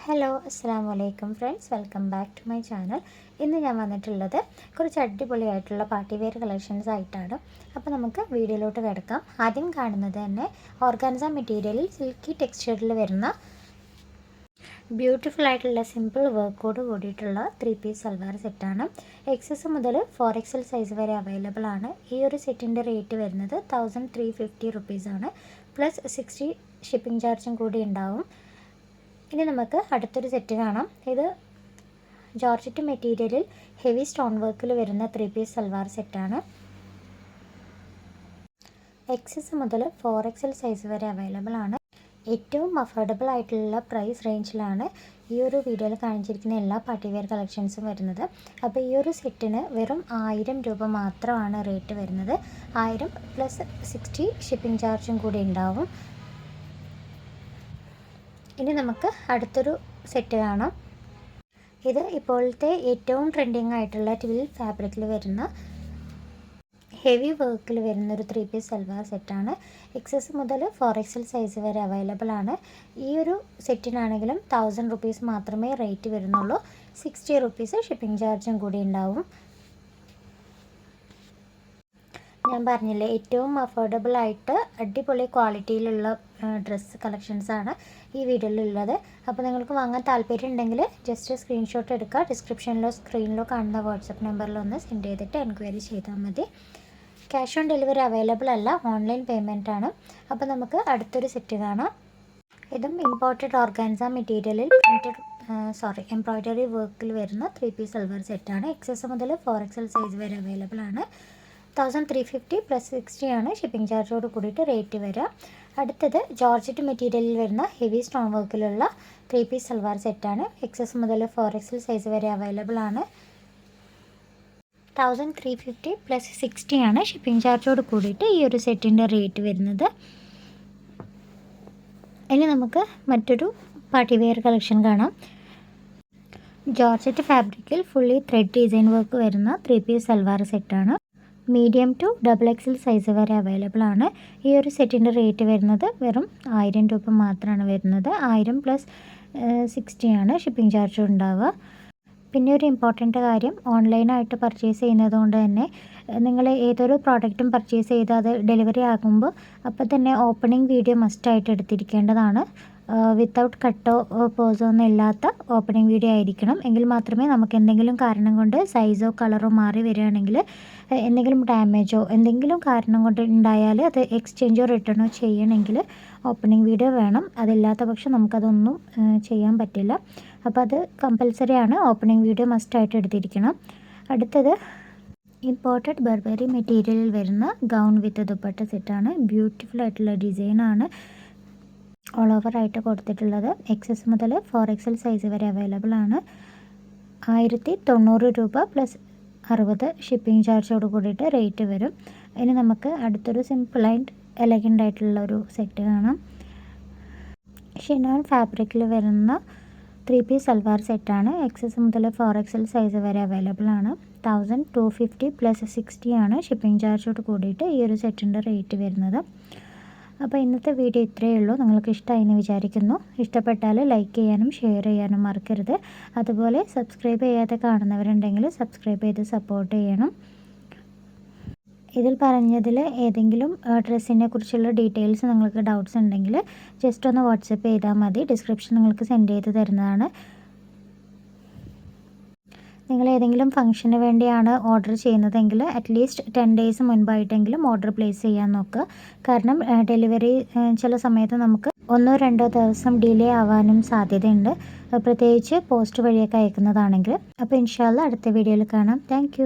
Hello അസ്സലാമു അലൈക്കും friends, welcome back to my channel. ഇന്ന് ഞാൻ വന്നിട്ടുള്ളത് കുറച്ച് അടിപൊളിയായിട്ടുള്ള പാർട്ടി വെയർ കളക്ഷൻസ് ആയിട്ടാണ്. അപ്പോൾ നമുക്ക് വീഡിയോയിലോട്ട് കിടക്കാം. ആദ്യം കാണുന്നത് തന്നെ ഓർഗാൻസ മെറ്റീരിയലിൽ സിൽക്കി ടെക്സ്ചറിൽ വരുന്ന ബ്യൂട്ടിഫുൾ ആയിട്ടുള്ള സിമ്പിൾ വർക്കോട് കൂടിയിട്ടുള്ള 3 പീസ് സൽവാർ സെറ്റാണ്. XS മുതൽ 4XL സൈസ് വരെ അവൈലബിൾ ആണ്. ഈ ഒരു സെറ്റിൻ്റെ റേറ്റ് വരുന്നത് 1350 റുപ്പീസാണ്. പ്ലസ് 60 ഷിപ്പിംഗ് ചാർജും കൂടി ഉണ്ടാവും. ഇനി നമുക്ക് അടുത്തൊരു സെറ്റ് കാണാം. ഇത് ജോർജറ്റ് മെറ്റീരിയലിൽ ഹെവി സ്റ്റോൺ വർക്കിൽ വരുന്ന 3 പീസ് സൽവാർ സെറ്റാണ്. XS മുതൽ 4XL സൈസ് വരെ അവൈലബിൾ ആണ്. ഏറ്റവും അഫോർഡബിൾ ആയിട്ടുള്ള പ്രൈസ് റേഞ്ചിലാണ് ഈ ഒരു വീഡിയോയിൽ കാണിച്ചിരിക്കുന്ന എല്ലാ പാർട്ടി വെയർ കളക്ഷൻസും വരുന്നത്. അപ്പോൾ ഈ ഒരു സെറ്റിന് വെറും 1000 രൂപ മാത്രമാണ് റേറ്റ് വരുന്നത്. 1000 പ്ലസ് 60 ഷിപ്പിംഗ് ചാർജും കൂടി ഉണ്ടാവും. ഇനി നമുക്ക് അടുത്തൊരു സെറ്റ് കാണാം. ഇത് ഇപ്പോഴത്തെ ഏറ്റവും ട്രെൻഡിങ് ആയിട്ടുള്ള ട്വിൽ ഫാബ്രിക്കിൽ വരുന്ന ഹെവി വർക്കിൽ വരുന്നൊരു 3 പീസ് സൽവാർ സെറ്റാണ്. XS മുതൽ 4XL സൈസ് വരെ അവൈലബിൾ ആണ്. ഈ ഒരു സെറ്റിനാണെങ്കിലും 1000 റുപ്പീസ് മാത്രമേ റേറ്റ് വരുന്നുള്ളൂ. 60 റുപ്പീസ് ഷിപ്പിംഗ് ചാർജും കൂടി ഉണ്ടാവും. ഞാൻ പറഞ്ഞില്ലേ, ഏറ്റവും അഫോർഡബിൾ ആയിട്ട് അടിപൊളി ക്വാളിറ്റിയിലുള്ള ഡ്രസ്സ് കളക്ഷൻസാണ് ഈ വീഡിയോയിലുള്ളത്. അപ്പോൾ നിങ്ങൾക്ക് വാങ്ങാൻ താല്പര്യം ഉണ്ടെങ്കിൽ ജസ്റ്റ് സ്ക്രീൻഷോട്ട് എടുക്കുക. ഡിസ്ക്രിപ്ഷനിലോ സ്ക്രീനിലോ കാണുന്ന വാട്സപ്പ് നമ്പറിലൊന്ന് സെൻഡ് ചെയ്തിട്ട് എൻക്വയറി ചെയ്താൽ മതി. ക്യാഷ് ഓൺ ഡെലിവറി അവൈലബിൾ അല്ല, ഓൺലൈൻ പേയ്മെൻ്റ് ആണ്. അപ്പോൾ നമുക്ക് അടുത്തൊരു സെറ്റ് കാണാം. ഇതും ഇമ്പോർട്ടഡ് ഓർഗാൻസ മെറ്റീരിയലിൽ എംബ്രോയ്ഡറി വർക്കിൽ വരുന്ന 3 പീസ് സൽവാർ സെറ്റാണ്. XS മുതൽ 4XL സൈസ് വരെ അവൈലബിൾ ആണ്. 1350 പ്ലസ് 60 ആണ് ഷിപ്പിംഗ് ചാർജോട് കൂടിയിട്ട് റേറ്റ് വരിക. അടുത്തത് ജോർജറ്റ് മെറ്റീരിയലിൽ വരുന്ന ഹെവി സ്റ്റോൺ വർക്കിലുള്ള 3 പീസ് സൽവാർ സെറ്റാണ്. XS മുതൽ 4XL സൈസ് വരെ അവൈലബിൾ ആണ്. 1350 പ്ലസ് 60 ആണ് ഷിപ്പിംഗ് ചാർജോട് കൂടിയിട്ട് ഈ ഒരു സെറ്റിൻ്റെ റേറ്റ് വരുന്നത്. ഇനി നമുക്ക് മറ്റൊരു പാർട്ടി വെയർ കളക്ഷൻ കാണാം. ജോർജറ്റ് ഫാബ്രിക്കിൽ ഫുള്ളി ത്രെഡ് ഡിസൈൻ വർക്ക് വരുന്ന 3 പീസ് സൽവാർ സെറ്റാണ്. മീഡിയം ടു XXL സൈസ് വരെ അവൈലബിൾ ആണ്. ഈ ഒരു സെറ്റിൻ്റെ റേറ്റ് വരുന്നത് വെറും 1000 രൂപ മാത്രമാണ് വരുന്നത്. 1000 പ്ലസ് 60 ആണ് ഷിപ്പിംഗ് ചാർജ് ഉണ്ടാവുക. പിന്നെ ഒരു ഇമ്പോർട്ടൻ്റ് കാര്യം, ഓൺലൈനായിട്ട് പർച്ചേസ് ചെയ്യുന്നത് കൊണ്ട് തന്നെ നിങ്ങൾ ഏതൊരു പ്രോഡക്റ്റും പർച്ചേസ് ചെയ്ത് അത് ഡെലിവറി ആകുമ്പോൾ അപ്പോൾ തന്നെ ഓപ്പണിംഗ് വീഡിയോ മസ്റ്റായിട്ട് എടുത്തിരിക്കേണ്ടതാണ്. വിത്തൗട്ട് കട്ടോ പോസോ ഒന്നും ഇല്ലാത്ത ഓപ്പണിംഗ് വീഡിയോ ആയിരിക്കണം. എങ്കിൽ മാത്രമേ നമുക്ക് എന്തെങ്കിലും കാരണം കൊണ്ട് സൈസോ കളറോ മാറി വരികയാണെങ്കിൽ എന്തെങ്കിലും ഡാമേജോ എന്തെങ്കിലും കാരണം കൊണ്ട് ഉണ്ടായാൽ അത് എക്സ്ചേഞ്ചോ റിട്ടേണോ ചെയ്യണമെങ്കിൽ ഓപ്പണിംഗ് വീഡിയോ വേണം. അതില്ലാത്ത പക്ഷം നമുക്കതൊന്നും ചെയ്യാൻ പറ്റില്ല. അപ്പോൾ അത് കമ്പൽസറി ആണ്. ഓപ്പണിംഗ് വീഡിയോ മസ്റ്റായിട്ട് എടുത്തിരിക്കണം. അടുത്തത് ഇമ്പോർട്ടഡ് ബർബറി മെറ്റീരിയലിൽ വരുന്ന ഗൗൺ വിത്ത് ദുപ്പട്ട സെറ്റാണ്. ബ്യൂട്ടിഫുൾ ആയിട്ടുള്ള ഡിസൈനാണ് ഓൾ ഓവർ ആയിട്ട് കൊടുത്തിട്ടുള്ളത്. XS മുതൽ 4XL സൈസ് വരെ അവൈലബിൾ ആണ്. 1090 രൂപ പ്ലസ് 60 ഷിപ്പിംഗ് ചാർജോട് കൂടിയിട്ട് റേറ്റ് വരും. ഇനി നമുക്ക് അടുത്തൊരു സിമ്പിൾ ആൻഡ് എലഗൻ്റ് ആയിട്ടുള്ള ഒരു സെറ്റ് കാണാം. ഷിനോൺ ഫാബ്രിക്കിൽ വരുന്ന 3 പീസ് സൽവാർ സെറ്റാണ്. XS മുതൽ 4XL സൈസ് വരെ അവൈലബിൾ ആണ്. 1250 പ്ലസ് 60 ആണ് ഷിപ്പിംഗ് ചാർജോട് കൂടിയിട്ട് ഈ ഒരു സെറ്റിൻ്റെ റേറ്റ് വരുന്നത്. അപ്പോൾ ഇന്നത്തെ വീഡിയോ ഇത്രയേ ഉള്ളൂ. നിങ്ങൾക്ക് ഇഷ്ടമായി എന്ന് വിചാരിക്കുന്നു. ഇഷ്ടപ്പെട്ടാൽ ലൈക്ക് ചെയ്യാനും ഷെയർ ചെയ്യാനും മറക്കരുത്. അതുപോലെ സബ്സ്ക്രൈബ് ചെയ്യാതെ കാണുന്നവരുണ്ടെങ്കിൽ സബ്സ്ക്രൈബ് ചെയ്ത് സപ്പോർട്ട് ചെയ്യണം. ഇതിൽ പറഞ്ഞതിൽ ഏതെങ്കിലും ഡ്രസ്സിനെ കുറിച്ചുള്ള ഡീറ്റെയിൽസ് നിങ്ങൾക്ക് ഡൗട്ട്സ് ഉണ്ടെങ്കിൽ ജസ്റ്റ് ഒന്ന് വാട്സപ്പ് ചെയ്താൽ മതി. ഡിസ്ക്രിപ്ഷൻ നിങ്ങൾക്ക് സെൻഡ് ചെയ്ത് തരുന്നതാണ്. നിങ്ങൾ ഏതെങ്കിലും ഫംഗ്ഷന് വേണ്ടിയാണ് ഓർഡർ ചെയ്യുന്നതെങ്കിൽ അറ്റ്ലീസ്റ്റ് 10 ഡേയ്സ് മുൻപായിട്ടെങ്കിലും ഓർഡർ പ്ലേസ് ചെയ്യാൻ നോക്കുക. കാരണം ഡെലിവറി ചില സമയത്ത് നമുക്ക് 1-2 ദിവസം ഡിലേ ആവാനും സാധ്യതയുണ്ട്, പ്രത്യേകിച്ച് പോസ്റ്റ് വഴിയൊക്കെ അയക്കുന്നതാണെങ്കിൽ. അപ്പോൾ ഇൻഷാ അല്ലാഹ് അടുത്ത വീഡിയോയിൽ കാണാം. താങ്ക്